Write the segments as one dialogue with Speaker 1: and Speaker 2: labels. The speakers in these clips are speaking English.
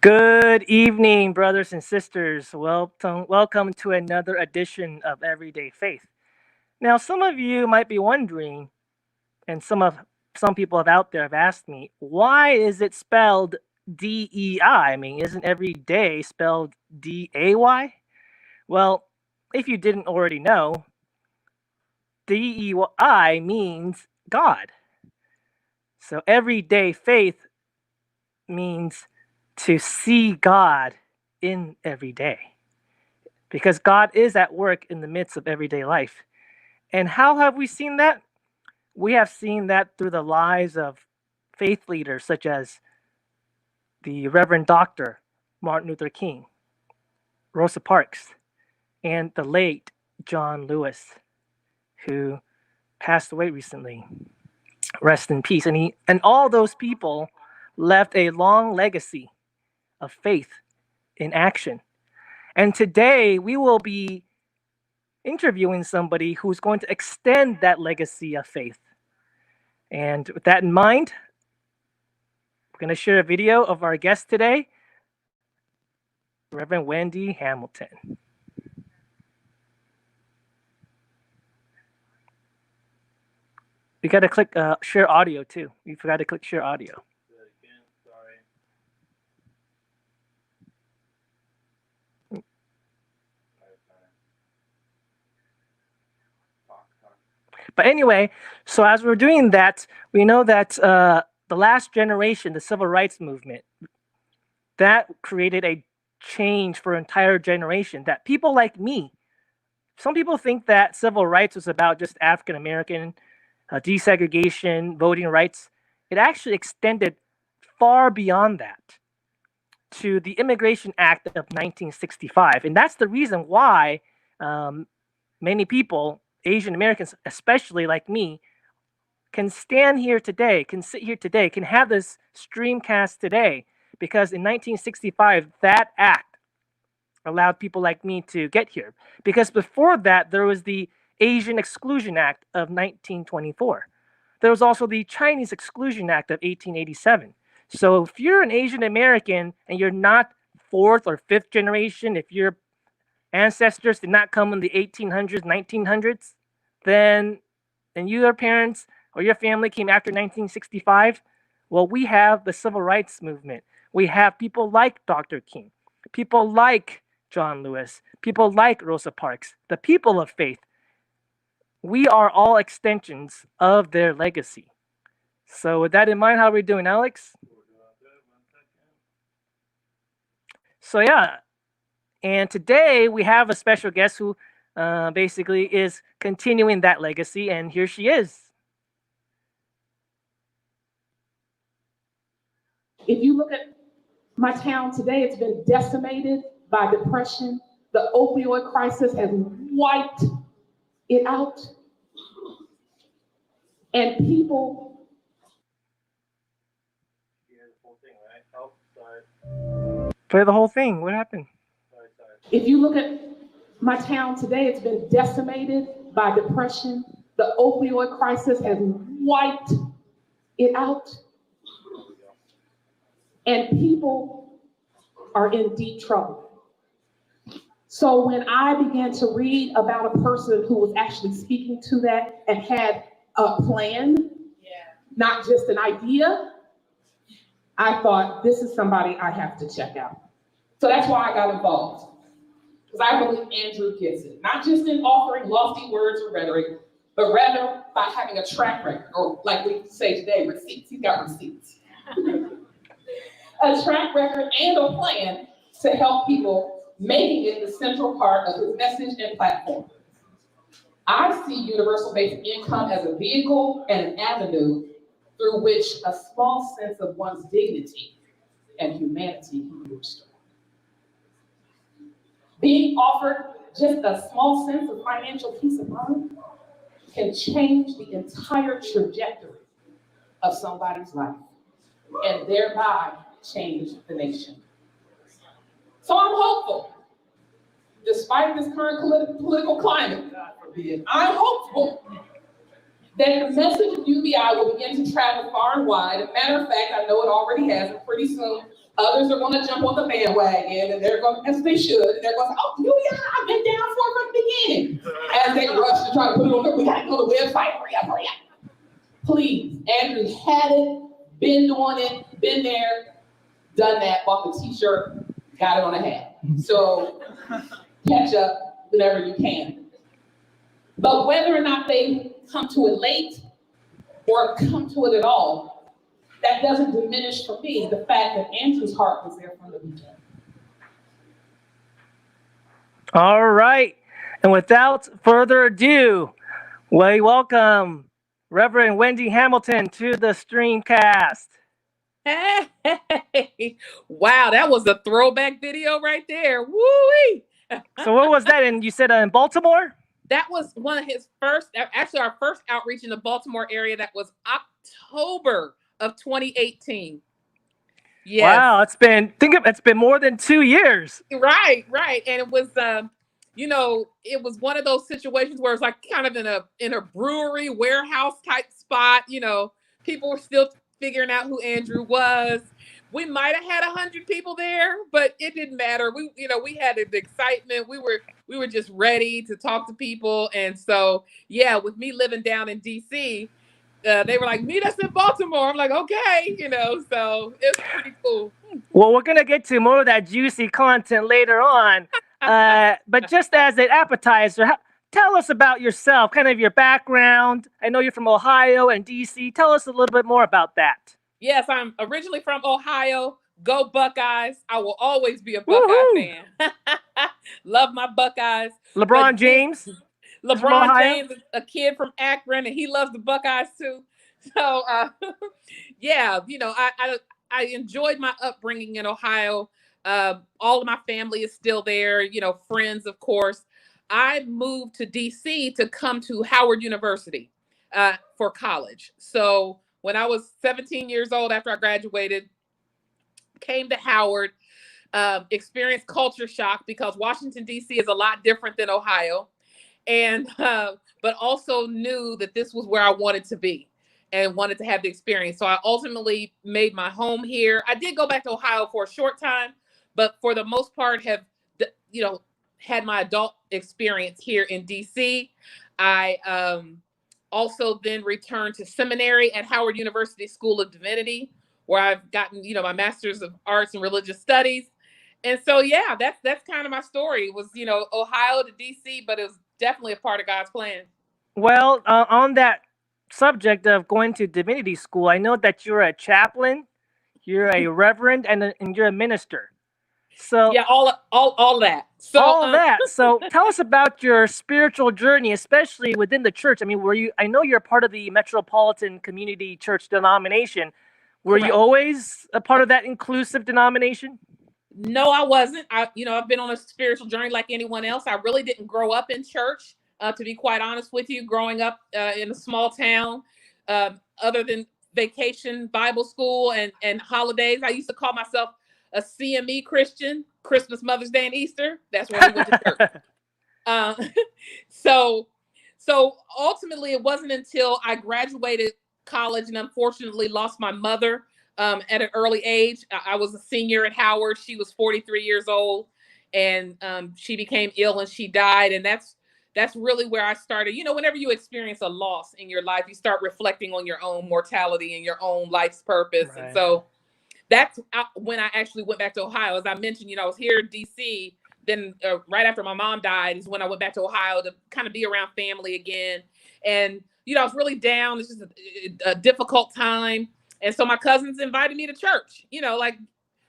Speaker 1: Good evening, brothers and sisters. Welcome to another edition of Everyday Faith. Now, some of you might be wondering, and some people have out there have asked me, why is it spelled DEI? I mean, isn't every day spelled DAY? Well, if you didn't already know, DEI means God. So everyday faith means to see God in every day. Because God is at work in the midst of everyday life. And how have we seen that? We have seen that through the lives of faith leaders such as the Reverend Dr. Martin Luther King, Rosa Parks, and the late John Lewis, who passed away recently. Rest in peace. And all those people left a long legacy of faith in action. And today we will be interviewing somebody who's going to extend that legacy of faith. And with that in mind, we're going to share a video of our guest today, Reverend Wendy Hamilton. You got to click share audio too. You forgot to click share audio. But anyway, so as we're doing that, we know that the last generation, the civil rights movement, that created a change for an entire generation. That people like me, some people think that civil rights was about just African American desegregation, voting rights. It actually extended far beyond that to the Immigration Act of 1965. And that's the reason why many people, Asian Americans especially like me, can stand here today, can sit here today, can have this streamcast today, because in 1965, that act allowed people like me to get here. Because before that, there was the Asian Exclusion Act of 1924. There was also the Chinese Exclusion Act of 1887. So if you're an Asian American and you're not fourth or fifth generation, if your ancestors did not come in the 1800s, 1900s, then and your parents or your family came after 1965, well, we have the civil rights movement. We have people like Dr. King, people like John Lewis, people like Rosa Parks, the people of faith. We are all extensions of their legacy. So with that in mind, how are we doing, Alex? So yeah, and today we have a special guest who basically is continuing that legacy, and here she is.
Speaker 2: If you look at my town today, it's been decimated by depression. The opioid crisis has wiped it out. And people.
Speaker 1: Play the whole thing. What happened?
Speaker 2: If you look at my town today, it's been decimated by depression. The opioid crisis has wiped it out. And people are in deep trouble. So when I began to read about a person who was actually speaking to that and had a plan, not just an idea, I thought, this is somebody I have to check out. So that's why I got involved. Because I believe Andrew gets it. Not just in offering lofty words or rhetoric, but rather by having a track record, or like we say today, receipts. He's got receipts. A track record and a plan to help people, making it the central part of his message and platform. I see universal basic income as a vehicle and an avenue through which a small sense of one's dignity and humanity can be restored. Being offered just a small sense of financial peace of mind can change the entire trajectory of somebody's life and thereby change the nation. So I'm hopeful. Despite this current political climate, I'm hopeful that the message of UBI will begin to travel far and wide. As a matter of fact, I know it already has, and pretty soon Others are going to jump on the bandwagon, and they're going, as they should, and they're going to say, oh, yeah, I've been down for it from the beginning. As they rush to try to put it on there, we got to go to the website, hurry up, hurry up. Please, Andrew had it, been doing it, been there, done that, bought the t-shirt, got it on the hat. So catch up whenever you can. But whether or not they come to it late or come to it at all, that doesn't diminish for me the fact that Andrew's heart was there from the beginning.
Speaker 1: All right. And without further ado, we welcome Reverend Wendy Hamilton to the Streamcast.
Speaker 3: Hey, wow, that was a throwback video right there. Woo-wee.
Speaker 1: So what was that? And you said in Baltimore?
Speaker 3: That was one of his first, actually our first outreach in the Baltimore area. That was October of 2018. Yes.
Speaker 1: Wow, it's been more than 2 years.
Speaker 3: Right. And it was it was one of those situations where it's like kind of in a brewery warehouse type spot. People were still figuring out who Andrew was. We might have had 100 people there, but it didn't matter. We had the excitement. We were just ready to talk to people. And so, yeah, with me living down in DC, they were like, meet us in Baltimore. I'm like, okay, so it's pretty cool.
Speaker 1: Well, we're going to get to more of that juicy content later on. But just as an appetizer, tell us about yourself, kind of your background. I know you're from Ohio and DC. Tell us a little bit more about that.
Speaker 3: Yes, I'm originally from Ohio. Go Buckeyes. I will always be a Buckeye fan. Love my Buckeyes.
Speaker 1: LeBron James.
Speaker 3: LeBron James is a kid from Akron, and he loves the Buckeyes too. So, yeah, I enjoyed my upbringing in Ohio. All of my family is still there, friends, of course. I moved to DC to come to Howard University for college. So when I was 17 years old, after I graduated, came to Howard, experienced culture shock because Washington, DC is a lot different than Ohio. And but also knew that this was where I wanted to be and wanted to have the experience. So I ultimately made my home here. I did go back to Ohio for a short time, but for the most part have, had my adult experience here in DC. I also then returned to seminary at Howard University School of Divinity, where I've gotten, my Master's of Arts and Religious Studies. And so, yeah, that's kind of my story. It was, Ohio to DC, but it was definitely a part of God's plan.
Speaker 1: Well, on that subject of going to divinity school, I know that you're a chaplain, you're a reverend, and you're a minister. So
Speaker 3: yeah, all that. So
Speaker 1: all of that. So tell us about your spiritual journey, especially within the church. I mean, I know you're part of the Metropolitan Community Church denomination. Were you always a part of that inclusive denomination?
Speaker 3: No, I wasn't. I've been on a spiritual journey like anyone else. I really didn't grow up in church, to be quite honest with you. Growing up in a small town, other than vacation, Bible school, and holidays, I used to call myself a CME Christian, Christmas, Mother's Day, and Easter. That's when we went to church. So ultimately, it wasn't until I graduated college and unfortunately lost my mother at an early age. I was a senior at Howard. She was 43 years old, and she became ill and she died. And that's really where I started. Whenever you experience a loss in your life, you start reflecting on your own mortality and your own life's purpose. Right. And so that's when I actually went back to Ohio. As I mentioned, I was here in DC. Then right after my mom died is when I went back to Ohio to kind of be around family again. And, I was really down. It's just a difficult time. And so my cousins invited me to church. Like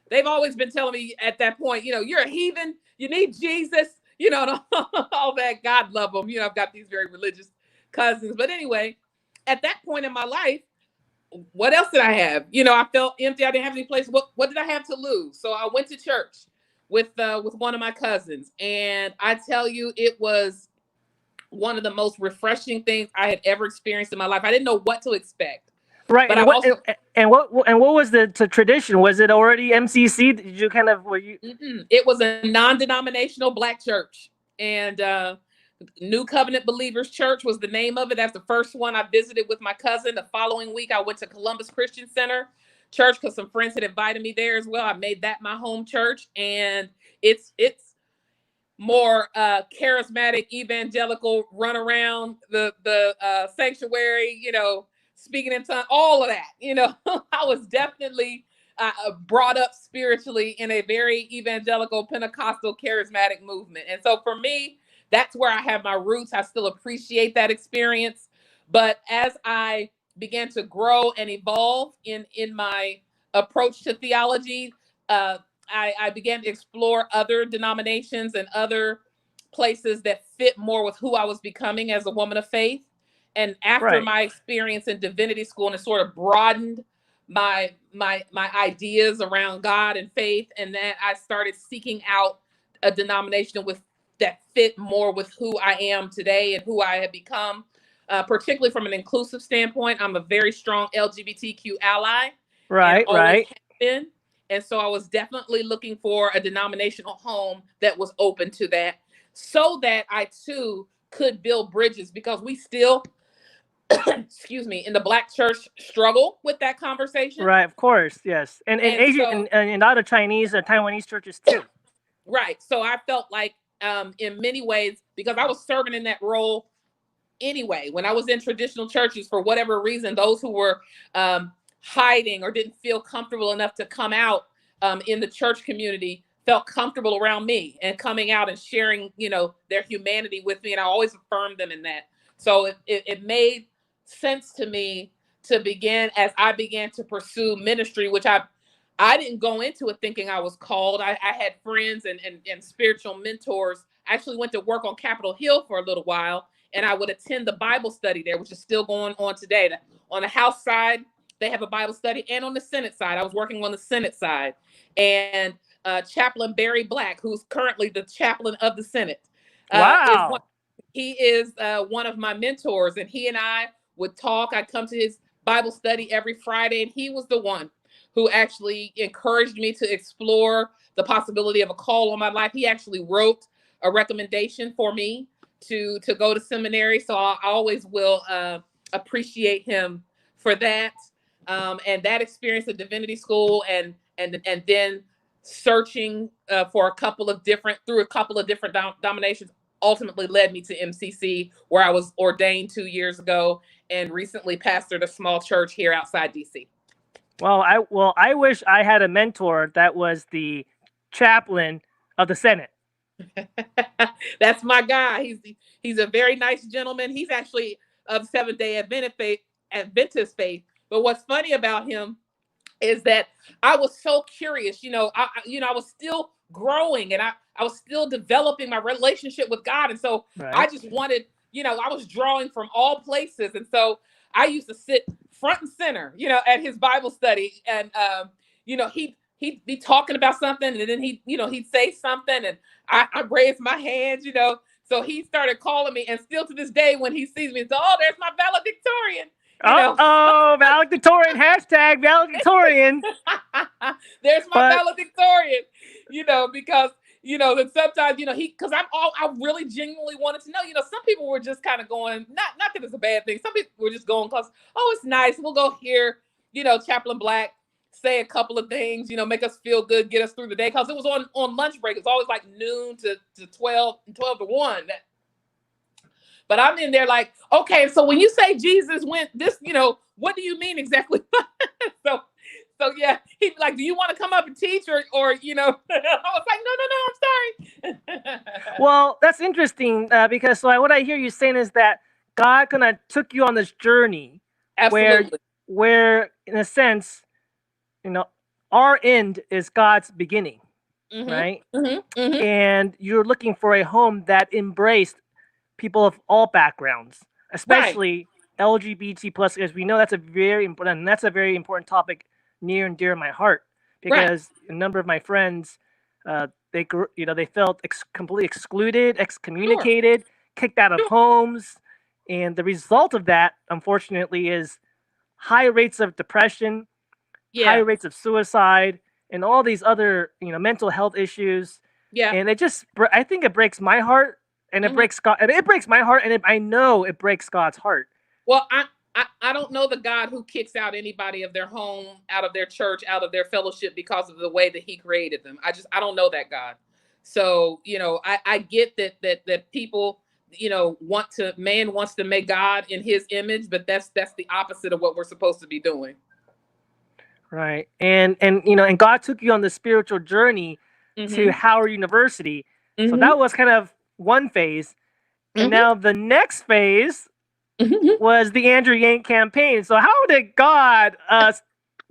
Speaker 3: they've always been telling me at that point, you're a heathen. You need Jesus. All that. God love them. I've got these very religious cousins. But anyway, at that point in my life, what else did I have? I felt empty. I didn't have any place. What did I have to lose? So I went to church with one of my cousins. And I tell you, it was one of the most refreshing things I had ever experienced in my life. I didn't know what to expect.
Speaker 1: Right. But what was the tradition? Was it already MCC? Did you kind of, were you?
Speaker 3: It was a non-denominational Black church. And New Covenant Believers Church was the name of it. That's the first one I visited with my cousin. The following week, I went to Columbus Christian Center church because some friends had invited me there as well. I made that my home church, and it's more charismatic, evangelical, run around the sanctuary, speaking in tongues, all of that. I was definitely brought up spiritually in a very evangelical, Pentecostal, charismatic movement. And so for me, that's where I have my roots. I still appreciate that experience. But as I began to grow and evolve in my approach to theology, I began to explore other denominations and other places that fit more with who I was becoming as a woman of faith. And after my experience in divinity school, and it sort of broadened my ideas around God and faith, and then I started seeking out a denomination that fit more with who I am today and who I have become, particularly from an inclusive standpoint. I'm a very strong LGBTQ ally, and always have been. And so I was definitely looking for a denominational home that was open to that, so that I too could build bridges, because we still, excuse me, in the Black church struggle with that conversation.
Speaker 1: Right, of course, yes. And Asian and other Chinese and Taiwanese churches too.
Speaker 3: Right. So I felt like in many ways, because I was serving in that role anyway, when I was in traditional churches, for whatever reason, those who were hiding or didn't feel comfortable enough to come out in the church community felt comfortable around me and coming out and sharing, their humanity with me. And I always affirmed them in that. So it made sense to me to begin, as I began to pursue ministry, which I didn't go into it thinking I was called. I had friends and spiritual mentors. I actually went to work on Capitol Hill for a little while, and I would attend the Bible study there, which is still going on today. On the House side, they have a Bible study, and on the Senate side, I was working on the Senate side. And Chaplain Barry Black, who's currently the chaplain of the Senate, he is one of my mentors, and he and I would talk. I'd come to his Bible study every Friday, and he was the one who actually encouraged me to explore the possibility of a call on my life. He actually wrote a recommendation for me to go to seminary. So I always will appreciate him for that. And that experience at divinity school, and then searching through a couple of different denominations, ultimately led me to MCC, where I was ordained 2 years ago and recently pastored a small church here outside DC.
Speaker 1: Well, I wish I had a mentor that was the chaplain of the Senate.
Speaker 3: That's my guy. He's a very nice gentleman. He's actually of Seventh-day Adventist faith. But what's funny about him is that I was so curious. I was still growing, and I was still developing my relationship with God, and so I just wanted. I was drawing from all places, and so I used to sit front and center, at his Bible study, and he'd be talking about something, and then he'd say something, and I raised my hands, So he started calling me, and still to this day, when he sees me, oh, there's my valedictorian.
Speaker 1: Valedictorian, hashtag valedictorian.
Speaker 3: There's my valedictorian, because that sometimes, because I really genuinely wanted to know, some people were just kind of going, not that it's a bad thing. Some people were just going because, it's nice. We'll go hear, Chaplain Black say a couple of things, make us feel good, get us through the day. Because it was on lunch break. It's always like noon to 12 to 1. But I'm in there like, okay, so when you say Jesus went this, what do you mean exactly? So yeah, he'd be like, do you want to come up and teach or I was like, no, I'm sorry.
Speaker 1: Well, that's interesting because what I hear you saying is that God kind of took you on this journey.
Speaker 3: Absolutely.
Speaker 1: Where in a sense, our end is God's beginning, right?
Speaker 3: Mm-hmm, mm-hmm.
Speaker 1: And you're looking for a home that embraced people of all backgrounds, especially LGBT plus, because we know that's a very important topic near and dear to my heart, because a number of my friends, they felt completely excluded, excommunicated, kicked out of homes, and the result of that, unfortunately, is high rates of depression, high rates of suicide, and all these other mental health issues. Yeah, and I think it breaks my heart. And it breaks God, and it breaks my heart, and I know it breaks God's heart.
Speaker 3: Well, I don't know the God who kicks out anybody of their home, out of their church, out of their fellowship because of the way that he created them. I don't know that God. So, I get that people, man wants to make God in his image, but that's the opposite of what we're supposed to be doing.
Speaker 1: Right. And God took you on the spiritual journey to Howard University. So that was kind of one phase. And now the next phase was the Andrew Yang campaign. So how did God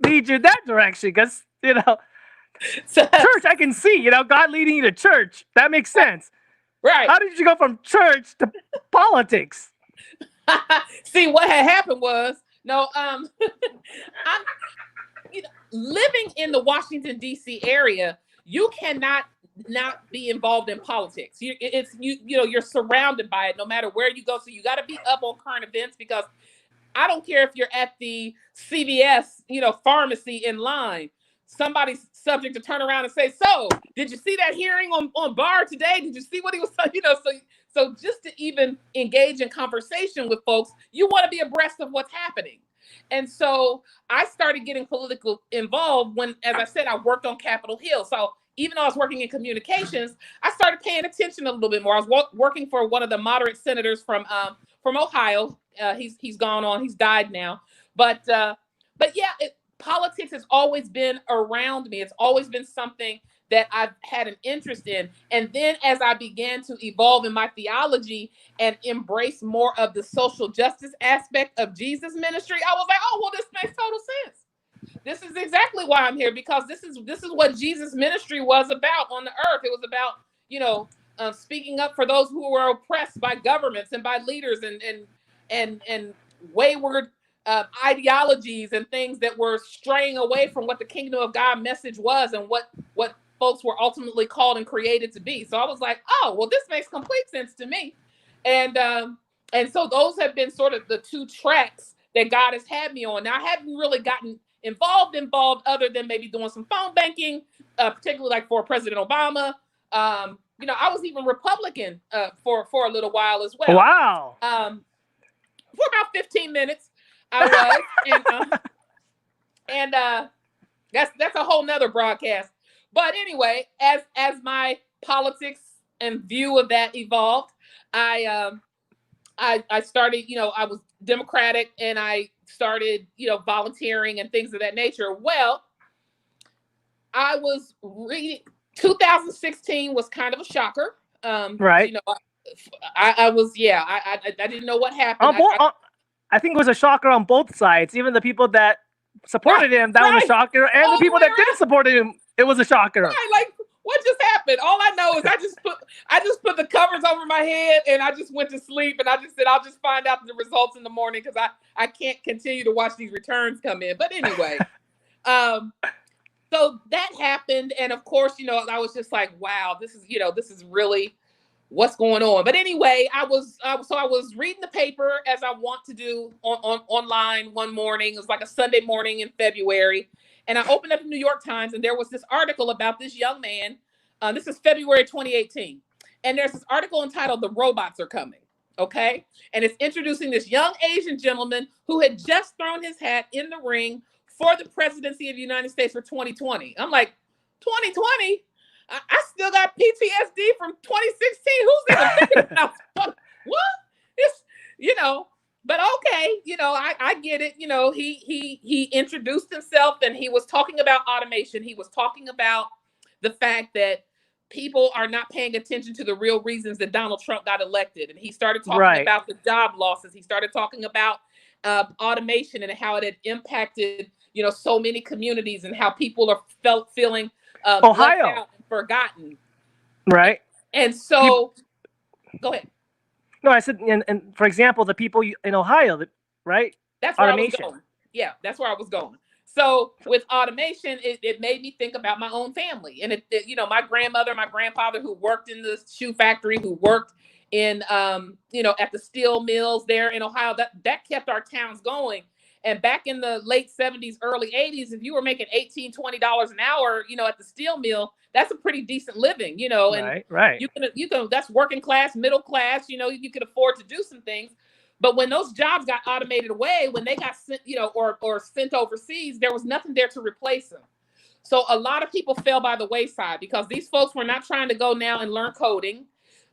Speaker 1: lead you in that direction? Because, church, I can see, God leading you to church. That makes sense.
Speaker 3: Right.
Speaker 1: How did you go from church to politics?
Speaker 3: See, what had happened was, living in the Washington, D.C. area, you cannot not be involved in politics. You're surrounded by it no matter where you go. So you got to be up on current events, because I don't care if you're at the CVS, pharmacy in line. Somebody's subject to turn around and say, "So, did you see that hearing on Barr today? Did you see what he was saying?" So just to even engage in conversation with folks, you want to be abreast of what's happening. And so I started getting political involved when, as I said, I worked on Capitol Hill. So even though I was working in communications, I started paying attention a little bit more. I was working for one of the moderate senators from Ohio. He's gone on. He's died now. But yeah, politics has always been around me. It's always been something that I've had an interest in. And then as I began to evolve in my theology and embrace more of the social justice aspect of Jesus' ministry, I was like, oh, well, this makes total sense. This is exactly why I'm here, because this is what Jesus' ministry was about on the earth. It was about, speaking up for those who were oppressed by governments and by leaders and wayward ideologies and things that were straying away from what the kingdom of God message was and what folks were ultimately called and created to be. So I was like, oh, well, this makes complete sense to me. And so those have been sort of the two tracks that God has had me on. Now, I haven't really gotten involved other than maybe doing some phone banking, particularly like for President Obama. I was even Republican for a little while as well.
Speaker 1: Wow.
Speaker 3: For about 15 minutes, I was. and that's a whole nother broadcast. But anyway, as my politics and view of that evolved, I started, I was Democratic, and I started, volunteering and things of that nature. Well, I was reading. 2016 was kind of a shocker.
Speaker 1: Right.
Speaker 3: I was, I didn't know what happened.
Speaker 1: I think it was a shocker on both sides. Even the people that supported him, that was a shocker, and the people that didn't support him, it was a shocker.
Speaker 3: Right, like, what just happened? All I know is I just put the covers over my head, and I just went to sleep, and I just said, I'll just find out the results in the morning, because I can't continue to watch these returns come in. But anyway, so that happened, and of course, I was just like, wow, this is really what's going on. But anyway, I was reading the paper, as I want to do online one morning. It was like a Sunday morning in February. And I opened up the New York Times, and there was this article about this young man. This is February 2018. And there's this article entitled "The Robots Are Coming." Okay. And it's introducing this young Asian gentleman who had just thrown his hat in the ring for the presidency of the United States for 2020. I'm like, 2020? I still got PTSD from 2016. Who's even thinking about what? It's, but okay, I get it. He introduced himself, and he was talking about automation. He was talking about the fact that people are not paying attention to the real reasons that Donald Trump got elected. And he started talking about the job losses. He started talking about automation and how it had impacted, so many communities, and how people are feeling
Speaker 1: Ohio
Speaker 3: left out and forgotten.
Speaker 1: Right.
Speaker 3: And so, go ahead.
Speaker 1: No, I said, and for example, the people in Ohio, right?
Speaker 3: That's where automation. I was going. Yeah, that's where I was going. So with automation, it made me think about my own family. And my grandmother, my grandfather, who worked in the shoe factory, who worked in, at the steel mills there in Ohio, that kept our towns going. And back in the late 70s, early 80s, if you were making $18, $20 an hour, at the steel mill, that's a pretty decent living, and
Speaker 1: right.
Speaker 3: you can, that's working class, middle class, you could afford to do some things. But when those jobs got automated away, when they got sent, or sent overseas, there was nothing there to replace them. So a lot of people fell by the wayside because these folks were not trying to go now and learn coding.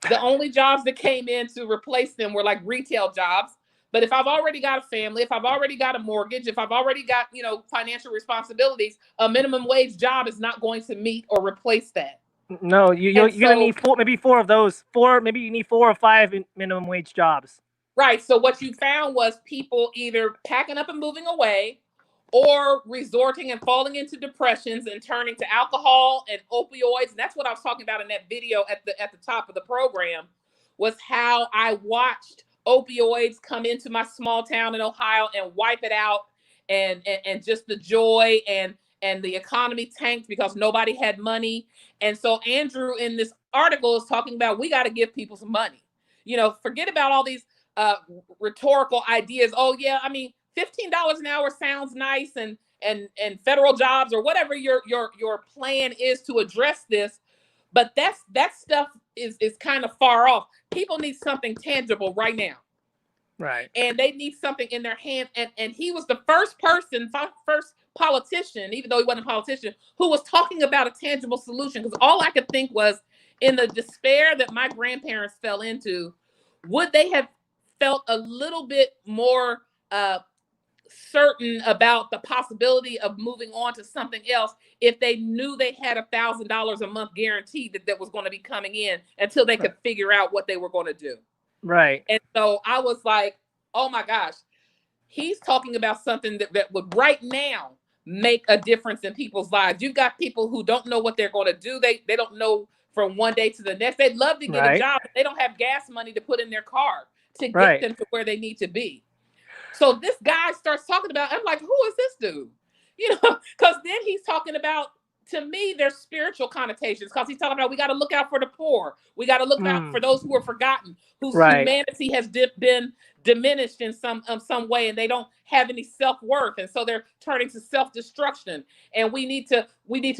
Speaker 3: The only jobs that came in to replace them were like retail jobs. But if I've already got a family, if I've already got a mortgage, if I've already got, financial responsibilities, a minimum wage job is not going to meet or replace that.
Speaker 1: No, you're gonna need four of those. Maybe you need 4 or 5 minimum wage jobs.
Speaker 3: Right. So what you found was people either packing up and moving away, or resorting and falling into depressions and turning to alcohol and opioids. And that's what I was talking about in that video at the top of the program, was how I watched opioids come into my small town in Ohio and wipe it out, and just the joy and the economy tanked because nobody had money. And so Andrew in this article is talking about, we got to give people some money. Forget about all these rhetorical ideas. Oh yeah, I mean, $15 an hour sounds nice, and federal jobs or whatever your plan is to address this, but that stuff is kind of far off. People need something tangible right now.
Speaker 1: Right.
Speaker 3: And they need something in their hand. And he was the first politician, even though he wasn't a politician, who was talking about a tangible solution. Because all I could think was, in the despair that my grandparents fell into, would they have felt a little bit more certain about the possibility of moving on to something else if they knew they had $1,000 a month guaranteed that was going to be coming in until they could figure out what they were going to do.
Speaker 1: Right.
Speaker 3: And so I was like, oh my gosh, he's talking about something that would right now make a difference in people's lives. You've got people who don't know what they're going to do. They don't know from one day to the next. They'd love to get a job, but they don't have gas money to put in their car to get them to where they need to be. So this guy starts talking about, I'm like, who is this dude? Because then he's talking about, to me, there's spiritual connotations, because he's talking about, we got to look out for the poor. We got to look out for those who are forgotten, whose humanity has been diminished in some way, and they don't have any self-worth. And so they're turning to self-destruction. And we need to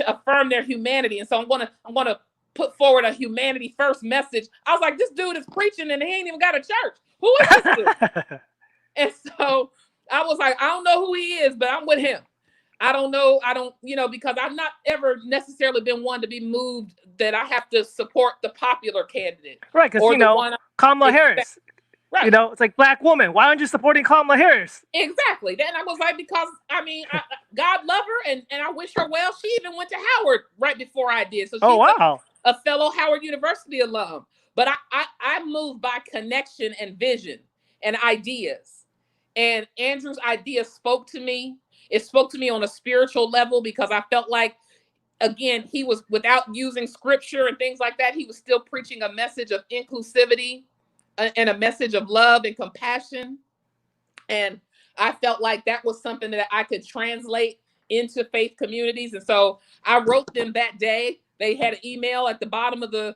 Speaker 3: affirm their humanity. And so I'm going to put forward a humanity first message. I was like, this dude is preaching and he ain't even got a church. Who is this dude? And so I was like, I don't know who he is, but I'm with him. I don't know. Because I've not ever necessarily been one to be moved that I have to support the popular candidate.
Speaker 1: Right. Because, Kamala Harris, right. It's like, black woman. Why aren't you supporting Kamala Harris?
Speaker 3: Exactly. Then I was like, because, God love her and I wish her well. She even went to Howard right before I did. So she's a fellow Howard University alum. But I moved by connection and vision and ideas. And Andrew's idea spoke to me. It spoke to me on a spiritual level, because I felt like, again, he was, without using scripture and things like that, he was still preaching a message of inclusivity and a message of love and compassion. And I felt like that was something that I could translate into faith communities. And so I wrote them that day. They had an email at the bottom of the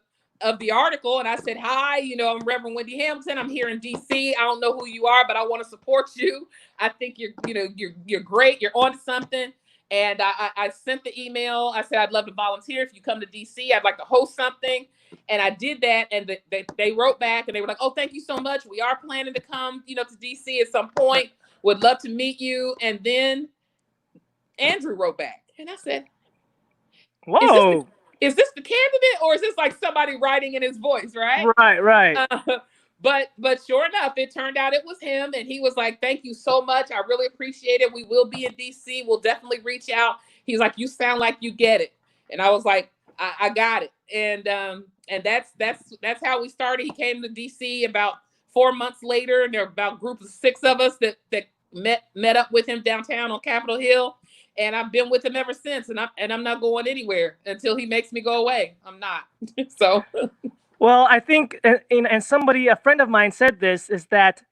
Speaker 3: article, and I said, hi, I'm Reverend Wendy Hamilton. I'm here in DC. I don't know who you are, but I want to support you. I think you're great. You're on something. And I sent the email. I said, I'd love to volunteer. If you come to DC, I'd like to host something. And I did that. And they wrote back and they were like, oh, thank you so much. We are planning to come, to DC at some point. Would love to meet you. And then Andrew wrote back. And I said,
Speaker 1: whoa.
Speaker 3: Is this the candidate, or is this like somebody writing in his voice, right?
Speaker 1: Right.
Speaker 3: But sure enough, it turned out it was him, and he was like, thank you so much. I really appreciate it. We will be in DC. We'll definitely reach out. He's like, you sound like you get it. And I was like, I got it. And that's how we started. He came to DC about 4 months later, and there were about a group of 6 of us that met up with him downtown on Capitol Hill. And I've been with him ever since, and I'm not going anywhere until he makes me go away. I'm not. So,
Speaker 1: well, I think, and a friend of mine said this, is that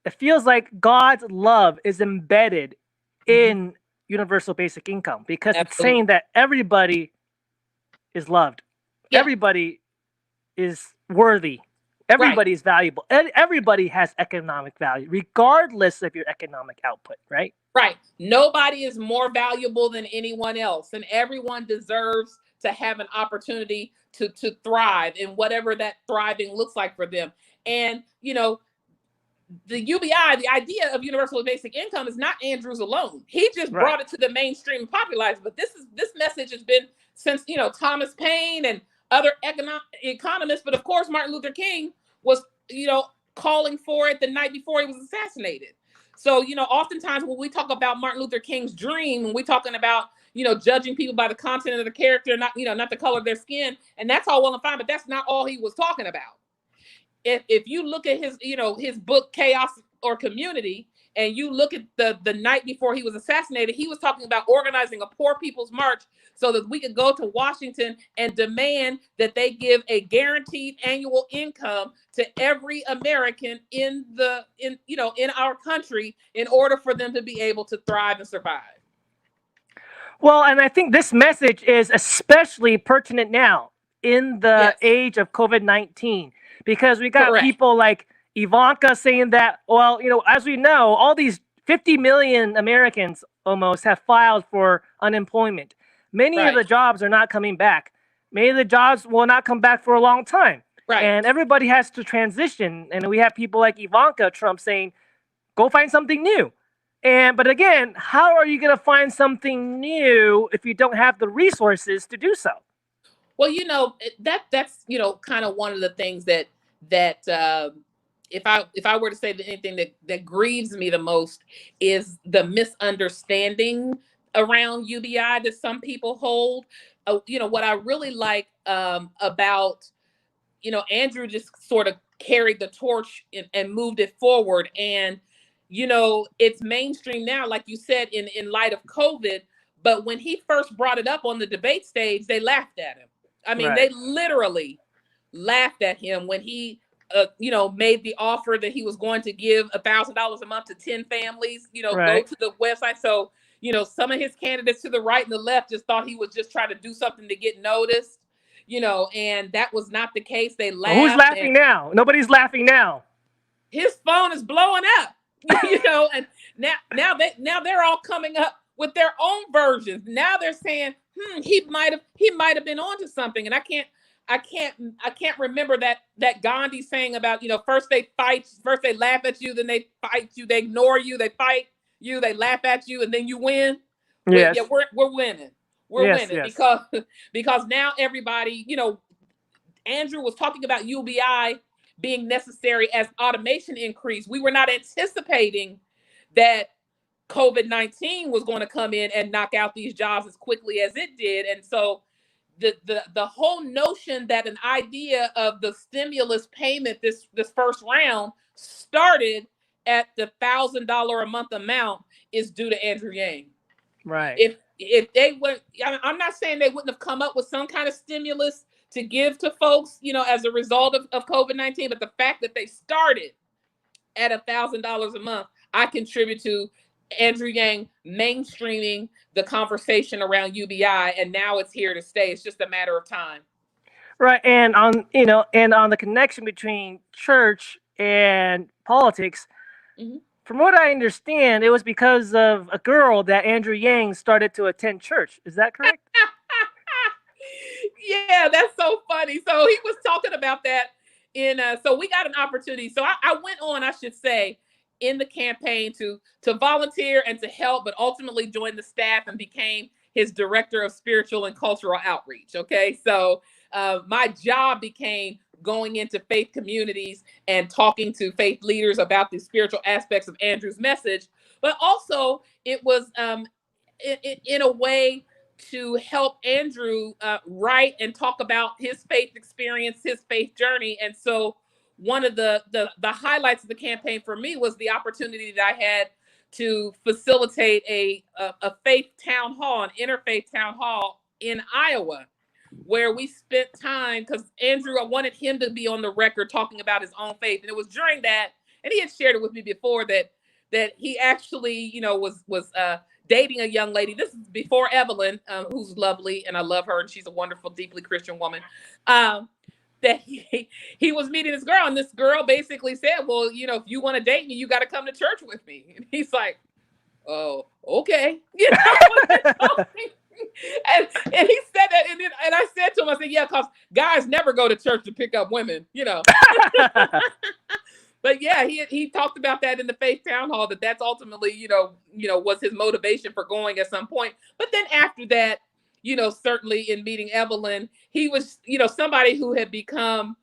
Speaker 1: it feels like God's love is embedded in universal basic income, because it's saying that everybody is loved, everybody is worthy, everybody is valuable, and everybody has economic value, regardless of your economic output, right?
Speaker 3: Right. Nobody is more valuable than anyone else, and everyone deserves to have an opportunity to thrive in whatever that thriving looks like for them. And, the UBI, the idea of universal basic income is not Andrew's alone. He just brought it to the mainstream and popularized. But this message has been since, Thomas Paine and other economists. But of course, Martin Luther King was, calling for it the night before he was assassinated. So, oftentimes when we talk about Martin Luther King's dream, when we're talking about, judging people by the content of the character, not the color of their skin, and that's all well and fine, but that's not all he was talking about. If you look at his book Chaos or Community, and you look at the night before he was assassinated, he was talking about organizing a poor people's march so that we could go to Washington and demand that they give a guaranteed annual income to every American in our country in order for them to be able to thrive and survive.
Speaker 1: Well, and I think this message is especially pertinent now in the age of COVID-19, because we got people like Ivanka saying that, well, as we know, all these 50 million Americans almost have filed for unemployment. Many of the jobs are not coming back. Many of the jobs will not come back for a long time. Right. And everybody has to transition. And we have people like Ivanka Trump saying, go find something new. But again, how are you going to find something new if you don't have the resources to do so?
Speaker 3: Well, that's kind of one of the things that if I were to say that anything that grieves me the most is the misunderstanding around UBI that some people hold. What I really like about Andrew just sort of carried the torch and moved it forward, and it's mainstream now, like you said, in light of COVID. But when he first brought it up on the debate stage, they laughed at him. I mean, they literally laughed at him when he, made the offer that he was going to give $1,000 a month to 10 families, go to the website. So, some of his candidates to the right and the left just thought he was just trying to do something to get noticed, and that was not the case. They laughed.
Speaker 1: Well, who's laughing now? Nobody's laughing now.
Speaker 3: His phone is blowing up, and now they're all coming up with their own versions. Now they're saying, he might have been onto something. And I can't remember that Gandhi saying about, first they laugh at you, then they fight you, they ignore you, they fight you, they laugh at you, and then you win.
Speaker 1: Yes.
Speaker 3: We're winning. We're winning because now everybody, Andrew was talking about UBI being necessary as automation increased. We were not anticipating that COVID-19 was going to come in and knock out these jobs as quickly as it did. And so the whole notion that an idea of the stimulus payment this first round started at the $1,000 a month amount is due to Andrew Yang.
Speaker 1: Right.
Speaker 3: If they went, I'm not saying they wouldn't have come up with some kind of stimulus to give to folks, as a result of COVID-19, but the fact that they started at $1,000 a month, I contribute to Andrew Yang mainstreaming the conversation around UBI, and now it's here to stay. It's just a matter of time.
Speaker 1: Right. And on the connection between church and politics, from what I understand, it was because of a girl that Andrew Yang started to attend church. Is that correct?
Speaker 3: Yeah, that's so funny. So he was talking about that so we got an opportunity. So I went on, I should say, in the campaign to volunteer and to help, but ultimately joined the staff and became his director of spiritual and cultural outreach. Okay. So my job became going into faith communities and talking to faith leaders about the spiritual aspects of Andrew's message, but also it was in a way to help Andrew write and talk about his faith experience, his faith journey. And so one of the highlights of the campaign for me was the opportunity that I had to facilitate a faith town hall, an interfaith town hall in Iowa, where we spent time, because Andrew, I wanted him to be on the record talking about his own faith. And it was during that, and he had shared it with me before, that he actually, was dating a young lady. This is before Evelyn, who's lovely, and I love her, and she's a wonderful, deeply Christian woman. That he was meeting this girl, and this girl basically said, well, if you want to date me, you got to come to church with me. And he's like, oh, okay. And he said that, and I said to him, I said, yeah, because guys never go to church to pick up women, But yeah, he talked about that in the Faith Town Hall, that's ultimately, was his motivation for going at some point. But then after that, certainly in meeting Evelyn, he was, somebody who had become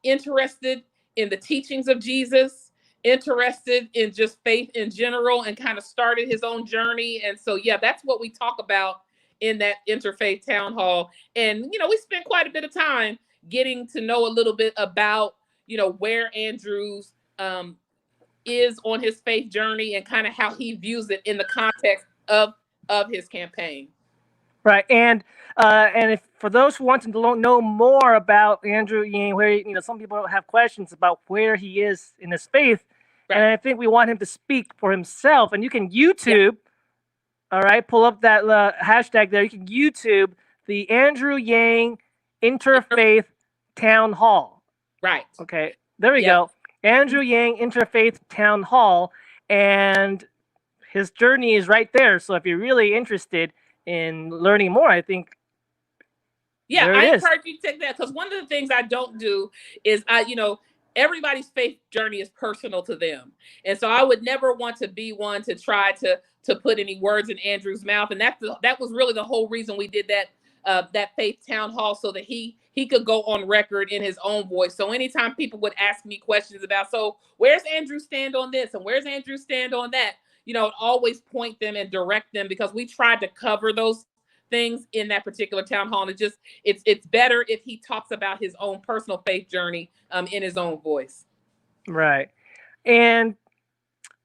Speaker 3: interested in the teachings of Jesus, interested in just faith in general, and kind of started his own journey. And so, yeah, that's what we talk about in that Interfaith Town Hall. And, we spent quite a bit of time getting to know a little bit about, where Andrews is on his faith journey and kind of how he views it in the context of his campaign.
Speaker 1: Right, and if for those who want to know more about Andrew Yang, where some people have questions about where he is in his faith, right. And I think we want him to speak for himself. And you can YouTube, all right, pull up that hashtag there. You can YouTube the Andrew Yang Interfaith Town Hall.
Speaker 3: Right.
Speaker 1: Okay, there we go. Andrew Yang Interfaith Town Hall, and his journey is right there. So if you're really interested in learning more, I think
Speaker 3: I encourage you to take that, because one of the things I don't do is everybody's faith journey is personal to them, and so I would never want to be one to try to put any words in Andrew's mouth. And that was really the whole reason we did that Faith Town Hall, so that he could go on record in his own voice. So anytime people would ask me questions about, so where's Andrew stand on this and where's Andrew stand on that, I'd always point them and direct them, because we tried to cover those things in that particular town hall. And it's better if he talks about his own personal faith journey in his own voice.
Speaker 1: Right. And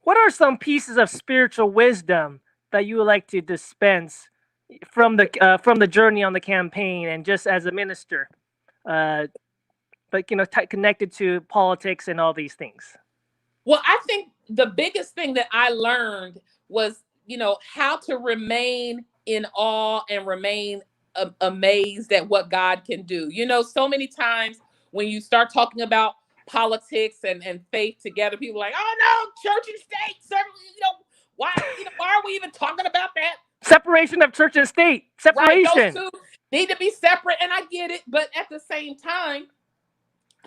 Speaker 1: what are some pieces of spiritual wisdom that you would like to dispense from the journey on the campaign, and just as a minister, but connected to politics and all these things?
Speaker 3: Well, I think the biggest thing that I learned was, how to remain in awe and remain amazed at what God can do. So many times when you start talking about politics and faith together, people are like, oh no, church and state, why are we even talking about that?
Speaker 1: Separation of church and state. Separation.
Speaker 3: Right, those two need to be separate, and I get it, but at the same time,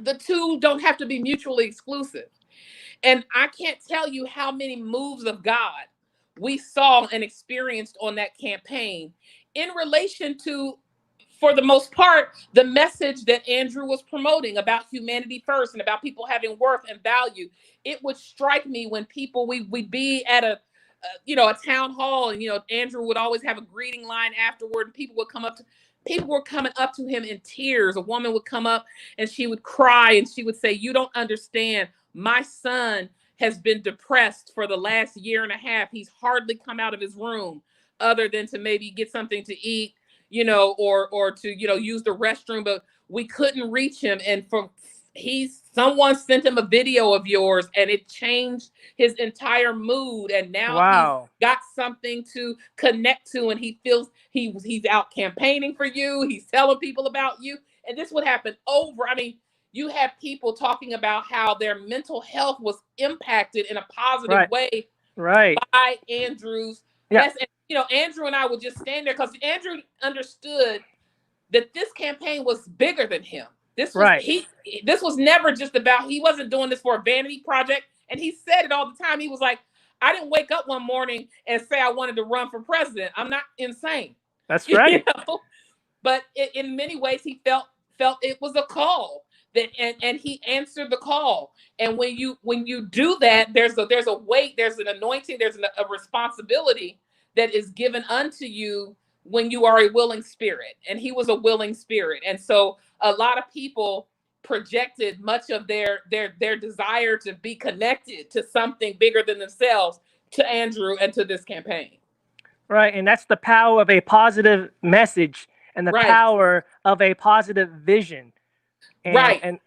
Speaker 3: the two don't have to be mutually exclusive. And I can't tell you how many moves of God we saw and experienced on that campaign in relation to, for the most part, the message that Andrew was promoting about humanity first and about people having worth and value. It would strike me when people, we'd be at a town hall, and Andrew would always have a greeting line afterward, and people were coming up to him in tears. A woman would come up and she would cry, and she would say, you don't understand, my son has been depressed for the last year and a half. He's hardly come out of his room other than to maybe get something to eat, or to use the restroom, but we couldn't reach him. And someone sent him a video of yours, and it changed his entire mood. And now he's got something to connect to, and he feels he's out campaigning for you. He's telling people about you. And this would happen over. I mean, you have people talking about how their mental health was impacted in a positive way by Andrew's. Yes. And, Andrew and I would just stand there, because Andrew understood that this campaign was bigger than him. This was never just about, he wasn't doing this for a vanity project. And he said it all the time. He was like, I didn't wake up one morning and say I wanted to run for president. I'm not insane.
Speaker 1: That's right.
Speaker 3: But in many ways, he felt it was a call, that and he answered the call. And when you do that, there's a weight, there's an anointing, there's a responsibility that is given unto you when you are a willing spirit. And he was a willing spirit. And so a lot of people projected much of their desire to be connected to something bigger than themselves to Andrew and to this campaign.
Speaker 1: Right. And that's the power of a positive message and the power of a positive vision. And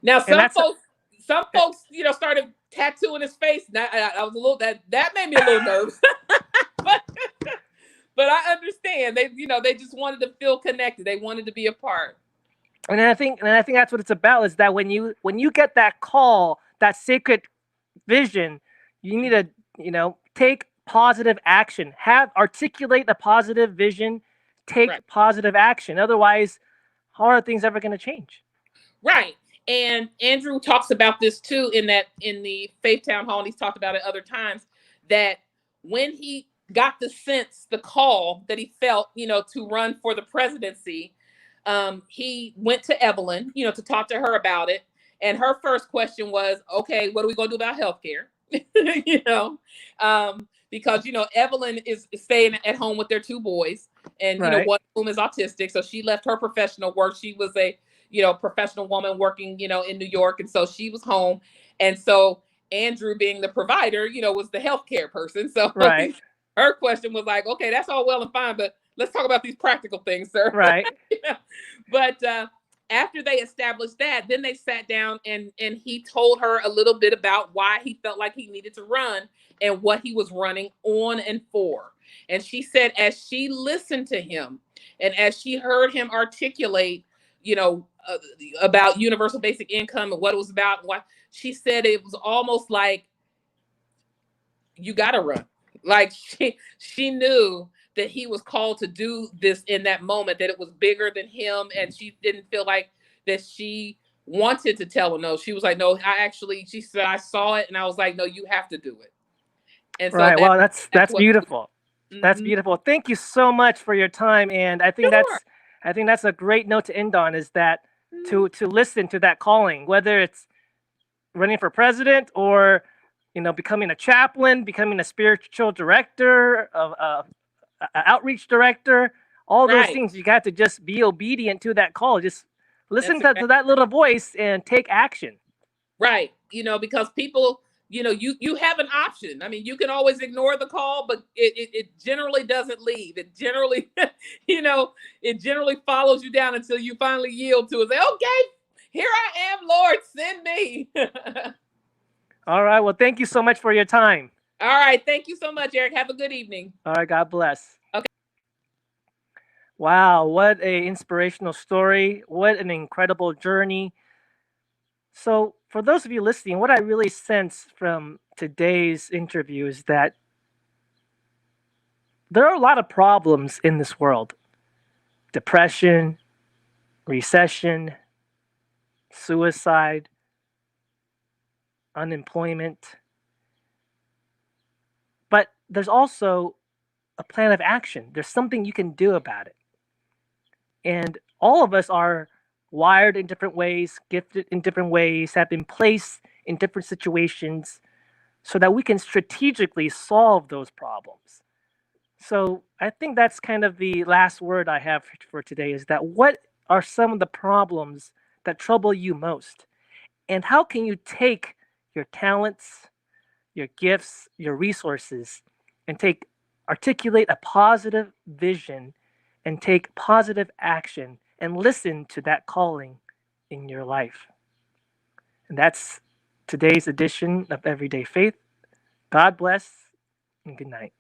Speaker 3: now some folks, started tattooing his face. Now, I was a little, that made me a little nervous. But I understand. They just wanted to feel connected. They wanted to be a part.
Speaker 1: And I think that's what it's about, is that when you get that call, that sacred vision, you need to, take positive action, articulate a positive vision, take positive action. Otherwise, how are things ever going to change?
Speaker 3: Right. And Andrew talks about this too in the Faith Town Hall, and he's talked about it other times, that when he got the call that he felt, to run for the presidency, he went to Evelyn, to talk to her about it. And her first question was, okay, what are we going to do about healthcare? Because, Evelyn is staying at home with their two boys, and,
Speaker 1: Right.
Speaker 3: one of whom is autistic. So she left her professional work. She was a, professional woman working, in New York. And so she was home. And so Andrew, being the provider, was the healthcare person. So
Speaker 1: Right.
Speaker 3: her question was like, okay, that's all well and fine, but let's talk about these practical things, sir.
Speaker 1: Right.
Speaker 3: But after they established that, then they sat down and he told her a little bit about why he felt like he needed to run and what he was running on and for. And she said, as she listened to him and as she heard him articulate, about universal basic income and what it was about, what she said, it was almost like, you gotta run. Like she knew that he was called to do this in that moment, that it was bigger than him, and she didn't feel like that she wanted to tell him no. She was like, no, she said, I saw it and I was like, no, you have to do it. And so
Speaker 1: Right. Well, that's
Speaker 3: what,
Speaker 1: beautiful. That's
Speaker 3: Mhm.
Speaker 1: beautiful. Thank you so much for your time, and I think
Speaker 3: Sure.
Speaker 1: that's a great note to end on, is that to listen to that calling, whether it's running for president or becoming a chaplain, becoming a spiritual director, of outreach director, all those
Speaker 3: Right.
Speaker 1: things. You got to just be obedient to that call. Just listen
Speaker 3: That's
Speaker 1: to that little voice and take action.
Speaker 3: Right. Because people, you have an option. I mean, you can always ignore the call, but it generally doesn't leave. It generally, it generally follows you down until you finally yield to it. Say, okay, here I am, Lord, send me.
Speaker 1: All right. Well, thank you so much for your time.
Speaker 3: All right. Thank you so much, Eric. Have a good evening.
Speaker 1: All right. God bless.
Speaker 3: Okay.
Speaker 1: Wow. What a inspirational story. What an incredible journey. So, for those of you listening, what I really sense from today's interview is that there are a lot of problems in this world: depression, recession, suicide, unemployment. But there's also a plan of action. There's something you can do about it. And all of us are wired in different ways, gifted in different ways, have been placed in different situations so that we can strategically solve those problems. So I think that's kind of the last word I have for today, is that what are some of the problems that trouble you most? And how can you take your talents, your gifts, your resources, and articulate a positive vision and take positive action and listen to that calling in your life? And that's today's edition of Everyday Faith. God bless and good night.